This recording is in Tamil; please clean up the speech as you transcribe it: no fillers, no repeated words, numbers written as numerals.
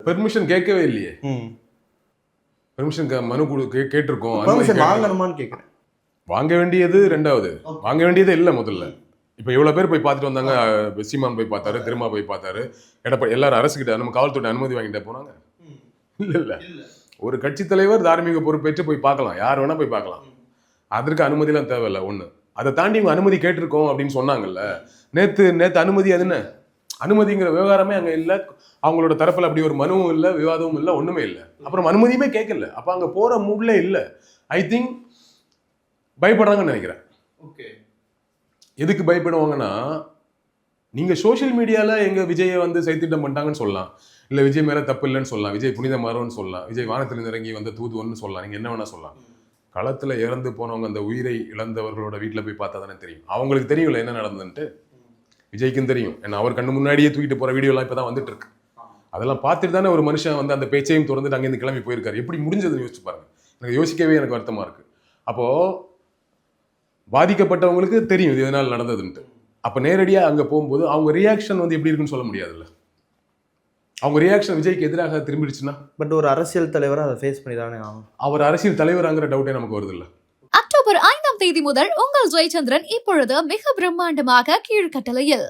பெர்மிஷன் கேட்கவே இல்லையே. பெர்மிஷன் மனு கேட்டிருக்கோம். வாங்கணுமான்னு கேட்குறேன். வாங்க வேண்டியது ரெண்டாவது, வாங்க வேண்டியதே இல்லை முதல்ல. இப்போ இவ்வளோ பேர் போய் பார்த்துட்டு வந்தாங்க. சீமான் போய் பார்த்தாரு, திருமா போய் பார்த்தாரு, எடப்பாடி எல்லாரும் அரசுக்கிட்ட நம்ம காவல்துறை அனுமதி வாங்கிட்டு போனாங்க. இல்லை ஒரு கட்சி தலைவர் தார்மீக பொறுப்பேற்று போய் பார்க்கலாம், யார் வேணா போய் பார்க்கலாம். அதற்கு அனுமதிலாம் தேவையில்லை. ஒன்று அதை தாண்டி இவங்க அனுமதி கேட்டிருக்கோம் அப்படின்னு சொன்னாங்கல்ல. நேற்று அனுமதி அது என்ன அனுமதிங்கிற விவகாரமே அங்கே இல்லை. அவங்களோட தரப்பில் அப்படி ஒரு மனுவும் இல்லை, விவாதமும் இல்லை, ஒன்றுமே இல்லை. அப்புறம் அனுமதியுமே கேட்கல. அப்போ அங்கே போகிற மூட்ல இல்லை. ஐ திங்க் பயப்படுறாங்கன்னு நினைக்கிறேன். ஓகே, எதுக்கு பயப்படுவாங்கன்னா, நீங்கள் சோஷியல் மீடியாவில் எங்கள் விஜயை வந்து சைத்திட்டம் பண்ணிட்டாங்கன்னு சொல்லலாம், இல்லை விஜய் மேலே தப்பு இல்லைன்னு சொல்லலாம், விஜய் புனிதமாறோன்னு சொல்லலாம், விஜய் வானத்திலிருந்து இறங்கி வந்த தூதுவன்னு சொல்லலாம், நீங்கள் என்ன வேணால் சொல்லலாம். களத்தில் இறந்து போனவங்க, அந்த உயிரை இழந்தவர்களோட வீட்டில் போய் பார்த்தா தானே தெரியும். அவங்களுக்கு தெரியும்ல என்ன நடந்ததுன்ட்டு. விஜய்க்கும் தெரியும். ஏன்னா அவர் கண்ணு முன்னாடியே தூக்கிட்டு போகிற வீடியோலாம் இப்போ தான் வந்துட்டு இருக்கு. அதெல்லாம் பார்த்துட்டு தானே ஒரு மனுஷன் வந்து அந்த பேச்சையும் திறந்துட்டு அங்கேருந்து கிளம்பி போயிருக்காரு. எப்படி முடிஞ்சதுன்னு யோசிச்சு பாருங்க. எனக்கு யோசிக்கவே எனக்கு வருத்தமாக இருக்குது. அப்போது பாதிக்கப்பட்டவங்களுக்கு தெரியும் இது எதனால் நடந்ததுன்ட்டு. அப்போ நேரடியாக அங்கே போகும்போது அவங்க ரியாக்ஷன் வந்து எப்படி இருக்குன்னு சொல்ல முடியாதுல்ல. அவங்க ரியாக்ஷன் விஜய்க்கு எதிராக திரும்பிடுச்சுன்னா, பட் ஒரு அரசியல் தலைவராக அதை ஃபேஸ் பண்ணி தானே ஆகும். அவர் அரசியல் தலைவராங்கிற டவுட்டே நமக்கு வருது இல்லை. அக்டோபர் 5ஆம் தேதி முதல் உங்கள் ஜெயச்சந்திரன் இப்பொழுது மிக பிரம்மாண்டமாக கீழ்கட்டளையில்